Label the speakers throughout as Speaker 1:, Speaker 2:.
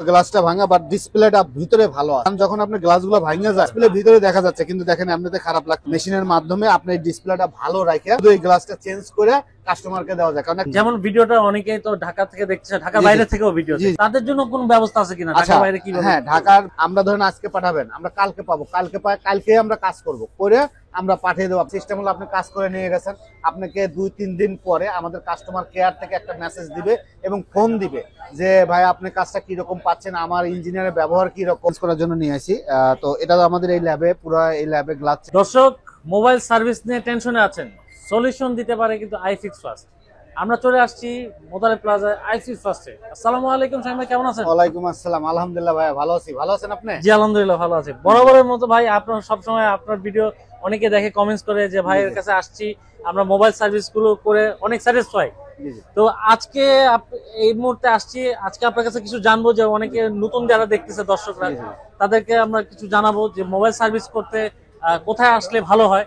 Speaker 1: গ্লাসটা ভাঙা বাট ডিসপ্লেটা ভিতরে ভালো আছে। যখন আপনি গ্লাসগুলো ভাঙা যায় ডিসপ্লে ভিতরে দেখা যাচ্ছে, কিন্তু দেখেন এমনিতে খারাপ লাগছে। মেশিনের মাধ্যমে আপনি এই ডিসপ্লেটা ভালো রাখে শুধু এই গ্লাসটা চেঞ্জ করে কাস্টমারকে দেওয়া যায়। কারণ
Speaker 2: যেমন ভিডিওটা অনেকেই তো ঢাকা থেকে দেখছে, ঢাকার বাইরে থেকেও ভিডিও, তাদের জন্য কোন ব্যবস্থা আছে কিনা? ঢাকার বাইরে কিভাবে?
Speaker 1: হ্যাঁ, ঢাকার আমরা ধরেন আজকে পাঠাবেন, আমরা কালকে পাবো, কালকে আমরা কাজ করব, করে আমরা পাঠিয়ে দেবো। সিস্টেম হলো আপনি কাজ করে নিয়ে গেছেন, আপনাকে 2-3 দিন পরে আমাদের কাস্টমার কেয়ার থেকে একটা মেসেজ দিবে এবং ফোন দিবে যে ভাই আপনি কাজটা কিরকম পাচ্ছেন, আমার ইঞ্জিনিয়ারের ব্যবহার কিরকম করার জন্য নিয়ে আসি। তো এটা তো আমাদের এই ল্যাবে, পুরো এই ল্যাবে গ্লাস।
Speaker 2: দর্শক, মোবাইল সার্ভিস নিয়ে টেনশনে আছেন, সলিউশন দিতে পারে কিন্তু আইফিক্স ফার্স্ট। আমরা চলে আসছি মোতালেব প্লাজায় আইফিক্স ফার্স্টে। আসসালামু আলাইকুম শাহিন ভাই, কেমন আছেন?
Speaker 1: ওয়ালাইকুম আসসালাম, আলহামদুলিল্লাহ ভাই ভালো আছি। ভালো আছেন আপনি?
Speaker 2: জি আলহামদুলিল্লাহ ভালো আছি। বরাবরের মতো ভাই, আপনার সবসময় আপনার ভিডিও অনেকে দেখে, কমেন্টস করে যে ভাইয়ের কাছে আসছি, আমরা মোবাইল সার্ভিস গুলো করে অনেক স্যাটিসফাই। তো আজকে এই মুহূর্তে আসছি, আজকে আপনার কাছে কিছু জানবো, যে অনেকে নতুন যারা দেখতেছে দর্শকরা, তাদেরকে আমরা কিছু জানাবো যে মোবাইল সার্ভিস করতে কোথায় আসলে ভালো হয়।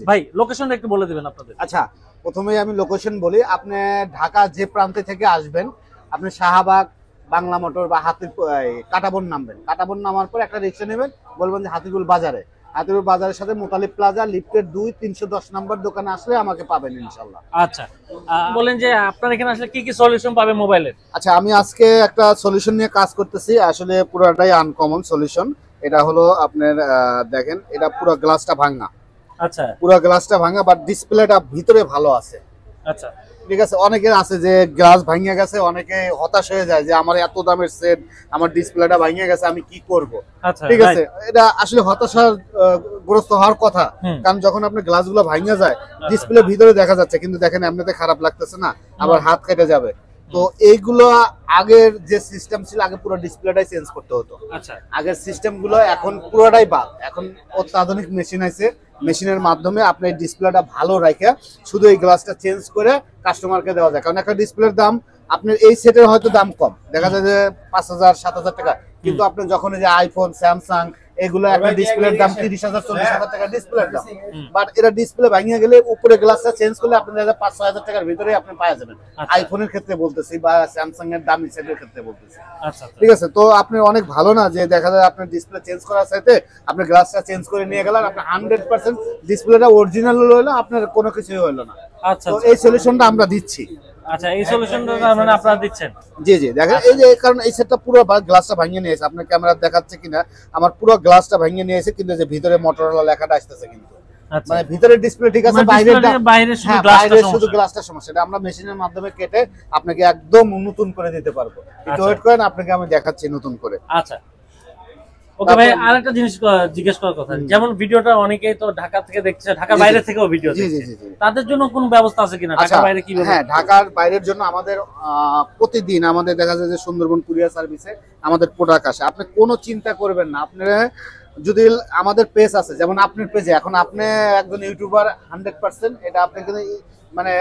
Speaker 2: ভাই লোকেশনটা একটু বলে দিবেন আপনাদের।
Speaker 1: আচ্ছা, প্রথমেই আমি লোকেশন বলি। আপনি ঢাকা যে প্রান্তে থেকে আসবেন, আপনি শাহবাগ, বাংলা মোটর বা কাটাবন নামবেন। কাটাবন নামার পর একটা রিক্সা নেবেন, বলবেন যে হাতিগুল বাজারে। হাতিগুল বাজারের সাথে মোতালিব প্লাজা লিফটের 2-310 নম্বর দোকানে আসলে আমাকে পাবেন ইনশাল্লাহ।
Speaker 2: আচ্ছা, বলেন যে আপনার এখানে আসলে কি কি সলিউশন পাবে মোবাইলের?
Speaker 1: আচ্ছা, আমি আজকে একটা সলিউশন নিয়ে কাজ করতেছি, আসলে পুরোটাই আনকমন সলিউশন। এটা হলো আপনার দেখেন, এটা পুরো গ্লাসটা ভাঙা।
Speaker 2: আচ্ছা,
Speaker 1: পুরো গ্লাসটা ভাঙা বাট ডিসপ্লেটা ভিতরে ভালো আছে।
Speaker 2: আচ্ছা,
Speaker 1: ঠিক আছে। অনেকের আছে যে গ্লাস ভাঙিয়ে গেছে, অনেকে হতাশ হয়ে যায় যে আমার এত দামের সেট, আমার ডিসপ্লেটা ভাঙিয়ে গেছে, আমি কি করব। ঠিক আছে, এটা আসলে হতাশার গ্রস্ত হওয়ার কথা। কারণ যখন আপনি গ্লাসগুলো ভাঙিয়ে যায় ডিসপ্লে ভিতরে দেখা যাচ্ছে, কিন্তু দেখেন এমনিতে খারাপ লাগতেছে না, আবার হাত কেটে যাবে। তো এইগুলো আগের যে সিস্টেম ছিল, আগে পুরো ডিসপ্লেটাই চেঞ্জ করতে হতো।
Speaker 2: আচ্ছা,
Speaker 1: আগের সিস্টেম গুলো এখন পুরোটাই বাদ। এখন অত্যাধুনিক মেশিন আছে, মেশিনের মাধ্যমে আপনি ডিসপ্লেটা ভালো রাখে শুধু এই গ্লাসটা চেঞ্জ করে কাস্টমারকে দেওয়া যায়। কারণ একটা ডিসপ্লের দাম আপনার এই সেটের হয়তো দাম কম, দেখা যায় যে 5,000-7,000 টাকা, কিন্তু আপনি যখন এই যে আইফোন, স্যামসাং এগুলো একটা ডিসপ্লের দাম 30,000-40,000 টাকা ডিসপ্লের দাম। বাট এটা ডিসপ্লে ভাঙিয়ে গেলে উপরে গ্লাসটা চেঞ্জ করলে আপনি 5,000-6,000 টাকার ভিতরে আপনি পাওয়া যাবেন। আইফোনের ক্ষেত্রে বলতেছি বা স্যামসাং এর দামি সেটের ক্ষেত্রে বলতেছি। ঠিক আছে, তো আপনি অনেক ভালো না যে দেখা যায় আপনার ডিসপ্লে চেঞ্জ করার সাথে আপনি গ্লাসটা চেঞ্জ করে নিয়ে গেলেন, আপনি 100% ডিসপ্লেটা অরিজিনাল হলো, আপনার কোনো কিছুই হলো না।
Speaker 2: আচ্ছা,
Speaker 1: তো এই সলিউশনটা আমরা দিচ্ছি।
Speaker 2: আচ্ছা, এই সলিউশনটা মানে আপনারা দিচ্ছেন?
Speaker 1: জি জি, দেখেন এই যে, কারণ এই সেটটা পুরো গ্লাসটা ভাঙিয়ে নিয়েছে, আপনার ক্যামেরা দেখাচ্ছে কিনা, আমার পুরো গ্লাসটা ভাঙিয়ে নিয়েছে, কিন্তু যে ভিতরে মোটরোলা লেখাটা আসতেছে, কিন্তু মানে ভিতরে ডিসপ্লে ঠিক আছে, বাইরে শুধু গ্লাসটা সমস্যা। এটা আমরা মেশিনের মাধ্যমে কেটে আপনাকে একদম নতুন করে দিতে পারবো। একটু ওয়েট করেন, আপনাকে আমি দেখাচ্ছি নতুন করে।
Speaker 2: আচ্ছা, ওকে ভাই, আরেকটা জিনিস জিজ্ঞেস করার কথা, যেমন ভিডিওটা অনেকেই তো ঢাকা থেকে দেখছে, ঢাকার বাইরে থেকেও ভিডিও দেখছে, তাদের জন্য কোন ব্যবস্থা আছে কিনা? ঢাকার বাইরে কিভাবে?
Speaker 1: হ্যাঁ, ঢাকার বাইরের জন্য আমাদের প্রতিদিন আমাদের দেখা যায় যে সুন্দরবন কুরিয়ার সার্ভিসে আমাদের প্রোডাক্ট আসে। আপনি কোনো চিন্তা করবেন না। আপনি যদি আমাদের পেজ আছে, যেমন আপনার পেজে, এখন আপনি একজন ইউটিউবার 100%, এটা আপনি কিন্তু মানে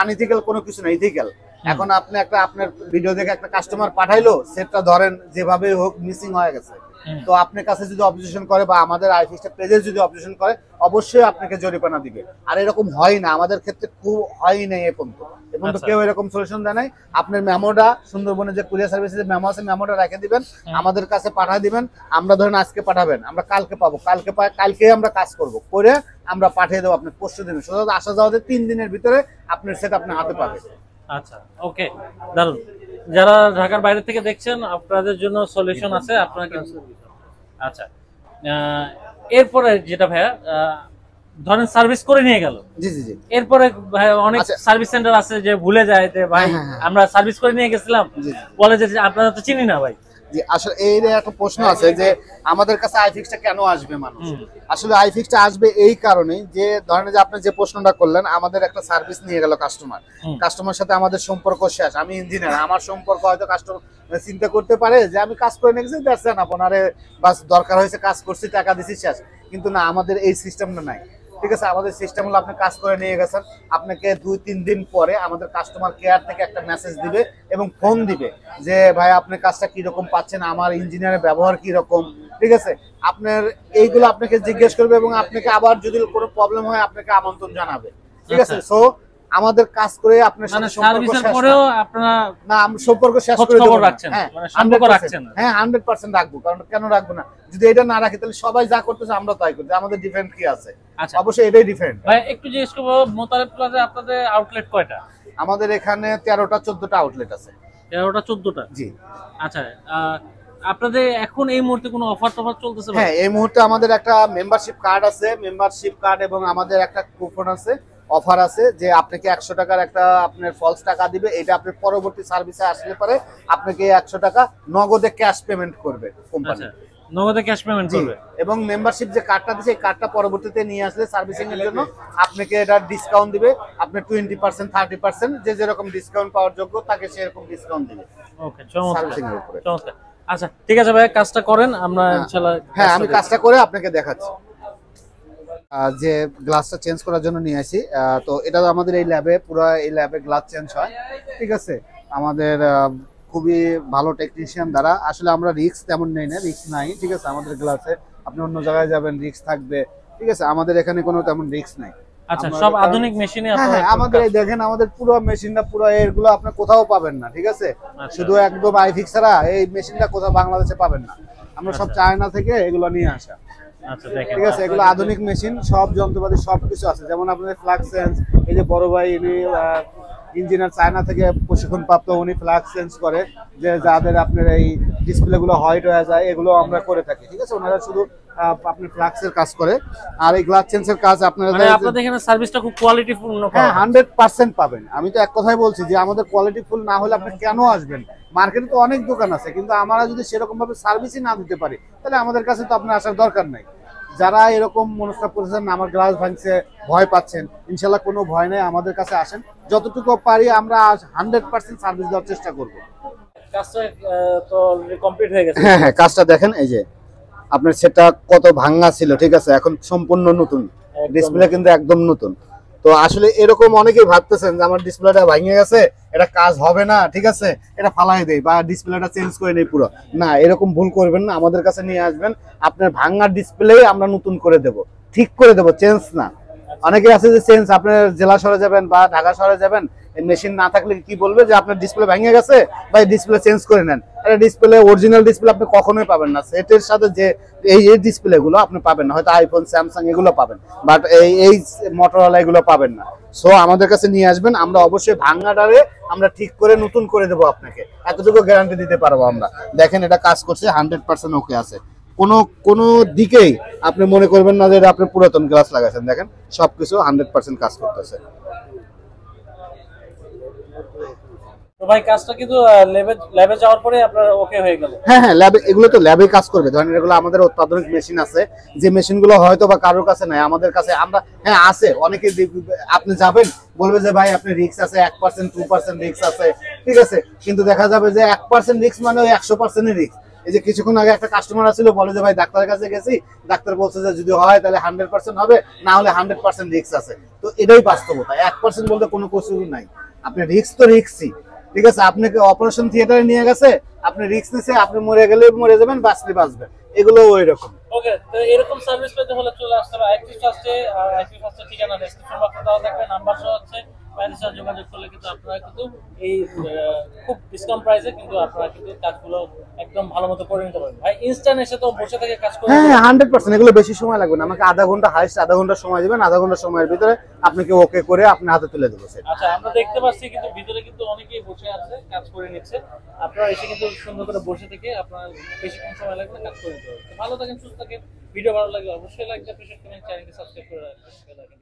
Speaker 1: আনইথিক্যাল কোনো কিছু না, ইথিক্যাল। এখন আপনি আপনার ভিডিও দেখে একটা কাস্টমার পাঠাইলো, সেটটা ধরেন যেভাবে হোক মিসিং হয়ে গেছে, তো আপনার কাছে যদি অবজেকশন করে বা আমাদের আইফিক্সটা পেজে যদি অবজেকশন করে, অবশ্যই আপনাকে জরিমানা দিবে। আর এরকম হয় না, আমাদের ক্ষেত্রে খুব হয়ই নাই এ পর্যন্ত কেউ এরকম সলিউশন দেয় নাই। আপনার মেমোটা সুন্দরবনের যে কুরিয়ার সার্ভিসে মেমো আছে, মেমোটা রেখে দিবেন, আমাদের কাছে পাঠিয়ে দিবেন। আমরা ধরেন আজকে পাঠাবেন, আমরা কালকে পাবো, কালকে আমরা কাজ করব, করে আমরা পাঠিয়ে দেবো আপনার পরশু দিনে। শুধু আসা যাওয়াতে 3 দিনের ভিতরে আপনার সেট আপনার হাতে পাবে।
Speaker 2: আচ্ছা, ওকে, দারুন। যারা ঢাকার বাইরে থেকে দেখছেন, আপনাদের জন্য সলিউশন আছে আপনারা। আচ্ছা, এরপরে যেটা ভাইয়া, ধরেন সার্ভিস করে নিয়ে গেল, জি জি জি, এরপরে ভাই অনেক সার্ভিস সেন্টার আছে যে ভুলে যায় যে ভাই আমরা সার্ভিস করে নিয়ে গেছিলাম, বলে যে আপনারা তো চিনি না ভাই।
Speaker 1: জি, আসলে এই একটা প্রশ্ন আছে যে আমাদের কাছে আইফিক্সটা কেন আসবে মানুষ। আসলে আইফিক্সটা আসবে এই কারণে যে, ধরেন যে আপনি যে প্রশ্নটা করলেন, আমাদের একটা সার্ভিস নিয়ে গেল কাস্টমার সাথে আমাদের সম্পর্ক শেষ। আমি ইঞ্জিনিয়ার, আমার সম্পর্ক হয়তো কাস্টমার চিন্তা করতে পারে যে আমি কাজ করে নিয়ে গেছি, দেখছেন আপনারে বাস দরকার হয়েছে, কাজ করছি, টাকা দিছি, শেষ। কিন্তু না, আমাদের এই সিস্টেমটা নাই। ঠিক আছে, আমাদের সিস্টেম হলো আপনি কাজ করে নিয়ে গেছেন, আপনাকে 2-3 দিন পরে আমাদের কাস্টমার কেয়ার থেকে একটা মেসেজ দিবে এবং ফোন দিবে যে ভাই আপনি কাজটা কিরকম পাচ্ছেন, আমার ইঞ্জিনিয়ারের ব্যবহার কিরকম। ঠিক আছে, আপনার এইগুলো আপনাকে জিজ্ঞেস করবে এবং আপনাকে আবার যদি কোনো প্রবলেম হয় আপনাকে আমন্ত্রণ জানাবে। ঠিক আছে, সো আমাদের কাজ করে আপনার
Speaker 2: মানে
Speaker 1: সাথে সম্পর্ক
Speaker 2: সার্ভিসের
Speaker 1: শেষ
Speaker 2: পরেও
Speaker 1: না।
Speaker 2: আপনারা
Speaker 1: না আমরা সম্পর্ক শেষ
Speaker 2: খোঁজ
Speaker 1: করে দেব
Speaker 2: খবর
Speaker 1: না।
Speaker 2: রাখছেন,
Speaker 1: হ্যাঁ
Speaker 2: মানে সম্পর্ক
Speaker 1: 100%
Speaker 2: রাখছেন।
Speaker 1: হ্যাঁ 100% রাখবো, কারণ কেন রাখবো না, যদি এটা না রাখি তাহলে সবাই যা করতেছে আমরা তাই করতে, আমাদের ডিফারেন্ট কি আছে?
Speaker 2: আচ্ছা
Speaker 1: অবশ্যই এটাই ডিফারেন্ট।
Speaker 2: ভাই একটু জিজ্ঞেস করবো, মোতালেব প্লাজা আপনাদের আউটলেট কয়টা?
Speaker 1: আমাদের এখানে 13টা 14টা আউটলেট আছে।
Speaker 2: 13টা 14টা?
Speaker 1: জি।
Speaker 2: আচ্ছা আপনাদের এখন এই মুহূর্তে কোনো অফার টফার চলতেছে?
Speaker 1: হ্যাঁ এই মুহূর্তে আমাদের একটা মেম্বারশিপ কার্ড আছে, মেম্বারশিপ কার্ড এবং আমাদের একটা কুপন আছে, অফার আছে যে আপনাকে 100 টাকার একটা আপনার ফলস টাকা দিবে, এটা আপনার পরবর্তী সার্ভিসে আসলে পরে আপনাকে 100 টাকা নগদে ক্যাশ পেমেন্ট করবে কোম্পানি।
Speaker 2: আচ্ছা নগদে ক্যাশ পেমেন্ট করবে।
Speaker 1: এবং মেম্বারশিপ যে কার্ডটা দিছে এই কার্ডটা পরবর্তীতে নিয়ে আসলে সার্ভিসিং এর জন্য আপনাকে এটা ডিসকাউন্ট দিবে, আপনি 20% 30% যে যেরকম ডিসকাউন্ট পাওয়ার যোগ্য তাকে সেরকম ডিসকাউন্ট দিবে
Speaker 2: ওকে চমৎকার
Speaker 1: সার্ভিসিং এর উপরে।
Speaker 2: চমৎকার। আচ্ছা ঠিক আছে ভাই, কাজটা করেন, আমরা ইনশাআল্লাহ।
Speaker 1: হ্যাঁ আমি কাজটা করে আপনাকে দেখাচ্ছি। যে গ্লাসটা চেঞ্জ করার জন্য নিয়ে আসি, তো এটা আমাদের এই ল্যাবে, পুরো এই ল্যাবে গ্লাস চেঞ্জ হয়, ঠিক আছে। আমাদের খুবই ভালো টেকনিশিয়ান দ্বারা, আসলে আমরা রিস্ক তেমন নেই না, রিস্ক নাই, ঠিক আছে। আমাদের গ্লাসে আপনি অন্য জায়গায় যাবেন রিস্ক থাকবে, ঠিক আছে, আমাদের এখানে কোনো তেমন রিস্ক নাই।
Speaker 2: আচ্ছা সব আধুনিক মেশিনে
Speaker 1: হ্যাঁ
Speaker 2: আপনারা?
Speaker 1: আমাদের এই দেখেন আমাদের পুরো মেশিনটা পুরো এগুলো আপনি কোথাও পাবেন না, ঠিক আছে। শুধু একদম আইফিক্স ছাড়া এই মেশিনটা কোথাও বাংলাদেশে পাবেন না, আমরা সব চায়না থেকে এগুলো নিয়ে আসা।
Speaker 2: আচ্ছা দেখেন
Speaker 1: ঠিক আছে, এগুলো আধুনিক মেশিন, সব যন্ত্রপাতি সবকিছু আছে, যেমন আপনাদের ফ্লাক্স চেঞ্জ, এই যে বড় ভাই ইনি ইঞ্জিনিয়ার চায়না থেকে প্রশিক্ষণ প্রাপ্ত, উনি ফ্লাক্স চেঞ্জ করে, যে যাদের আপনার এই ডিসপ্লে গুলো হোয়াইট হয়ে যায় এগুলো আমরা করে থাকি, ঠিক আছে। ওনারা শুধু আপনার ফ্লাক্সের কাজ করে, আর এই গ্লাস চেঞ্জের কাজ আপনারা
Speaker 2: মানে আপনাদের এখানে সার্ভিসটা খুব কোয়ালিটিফুল।
Speaker 1: হ্যাঁ 100% পাবেন। আমি তো এক কথাই বলছি যে আমাদের কোয়ালিটিফুল না হলে আপনি কেন আসবেন? মার্কেটে তো অনেক দোকান আছে, কিন্তু আমরা যদি সেরকম ভাবে সার্ভিসই না দিতে পারি তাহলে আমাদের কাছে তো আপনার আসার দরকার নাই। যারা এরকম মনস্তাপ করেছেন আমার গ্লাস ভাঙছে ভয় পাচ্ছেন, ইনশাল্লাহ কোনো ভয় নেই, আমাদের কাছে আসেন, যতটুকু পারি আমরা 100% সার্ভিস দেওয়ার চেষ্টা করব।
Speaker 2: কাজটা তো কমপ্লিট হয়ে গেছে।
Speaker 1: হ্যাঁ হ্যাঁ কাজটা দেখেন, এই যে আপনার সেটা কত ভাঙা ছিল, ঠিক আছে, এখন সম্পূর্ণ নতুন, ডিসপ্লে কিন্তু একদম নতুন। তো আসলে এরকম অনেকেই ভাবতেছেন যে আমার ডিসপ্লেটা ভেঙে গেছে, এটা কাজ হবে না, ঠিক আছে, এটা ফালাই দেই বা ডিসপ্লেটা চেঞ্জ করে নেই পুরো, না এরকম ভুল করবেন না, আমাদের কাছে নিয়ে আসবেন, আপনার ভাঙা ডিসপ্লে আমরা নতুন করে দেব, ঠিক করে দেব, চেঞ্জ না। অনেকে আছে যে চেঞ্জ, আপনার জেলা শহরে যাবেন বা ঢাকা শহরে যাবেন, মেশিন না থাকলে কি বলবে যে আপনার ডিসপ্লে ভেঙে গেছে বা ডিসপ্লে চেঞ্জ করে নেন। আরে ডিসপ্লে অরিজিনাল ডিসপ্লে আপনি কখনোই পাবেন না, সেটের সাথে যে এই ডিসপ্লে গুলো আপনি পাবেন না, হয়তো আইফোন স্যামসাং এগুলো পাবেন, বাট এই মোটরোলা এগুলো পাবেন না। সো আমাদের কাছে নিয়ে আসবেন, আমরা অবশ্যই ভাঙাটারে আমরা ঠিক করে নতুন করে দেবো আপনাকে, এতটুকু গ্যারান্টি দিতে পারবো আমরা। দেখেন এটা কাজ করছে 100% ওকে আছে, কোনো দিকেই আপনি মনে করবেন না যে এটা আপনি পুরাতন গ্লাস লাগাচ্ছেন। দেখেন সবকিছু 100% কাজ করতেছে।
Speaker 2: তো ভাই কাজটা কিন্তু ল্যাবে যাওয়ার পরে আপনার ওকে হয়ে গেল?
Speaker 1: হ্যাঁ হ্যাঁ ল্যাবে, এগুলো তো ল্যাবে কাজ করবে, ধরেন এগুলো আমাদের অত্যাধুনিক মেশিন আছে, যে মেশিনগুলো হয়তো বা কারোর কাছে নাই, আমাদের কাছে আমরা হ্যাঁ আছে। অনেকে আপনি যাবেন বলবে যে ভাই আপনি রিস্ক আছে 1% 2% রিস্ক আছে, ঠিক আছে, কিন্তু দেখা যাবে যে 1% রিস্ক মানে ওই 100% রিস্ক। এই যে কিছুক্ষণ আগে একটা কাস্টমার আসছিল, বলে যে ভাই ডাক্তারের কাছে গেছি, ডাক্তার বলছে যে যদি হয় তাহলে 100% হবে, না হলে 100% রিস্ক আছে। তো এটাই বাস্তবতা, 1% বলতে কোনো কিছু নাই, আপনি রিস্ক তো রিস্কই, ঠিক আছে। আপনাকে অপারেশন থিয়েটারে নিয়ে গেছে, আপনি রিস্ক নিছে, আপনি মরে গেলে মরে যাবেন, বাঁচলে বাঁচবেন, এগুলো ওই রকম।
Speaker 2: ওকে, তো এরকম সার্ভিস পেতে হলে চলে আসতে হবে আইটি ফার্স্টে, আর আইটি ফার্স্টের ঠিকানা ডেসক্রিপশন বক্সে দেওয়া থাকবে, নাম্বার সহ হচ্ছে, বাইরের সাথে যোগাযোগ করলে কিন্তু আপনারা কিন্তু এই খুব ডিসকাউন্ট প্রাইসে কিন্তু আপনারা কিন্তু কাজগুলো একদম ভালো মতো করে নিতে পারবেন। ভাই ইনস্ট্যান্ট এসে তো বসে থেকে কাজ করে?
Speaker 1: হ্যাঁ 100%, এগুলো বেশি সময় লাগবে না, আমাকে আধা ঘন্টা, হাইস্ট আধা ঘন্টা সময় দিবেন, আধা ঘন্টা সময়ের ভিতরে আপনাকে ওকে করে আপনার হাতে তুলে দেবো।
Speaker 2: আচ্ছা আমরা দেখতে পাচ্ছি কিন্তু ভিতরে কিন্তু অনেকেই বসে আছে, কাজ করে নিচ্ছে, আপনারা এসে কিন্তু সুন্দর করে বসে থেকে আপনার বেশি কম সময় লাগবে কাজ করে নিতে পারবেন। ভালো থাকেন, সুস্থ থাকেন, ভিডিও ভালো লাগলে অবশ্যই লাইক দিয়ে চ্যানেলকে সাবস্ক্রাইব করে রাখবেন।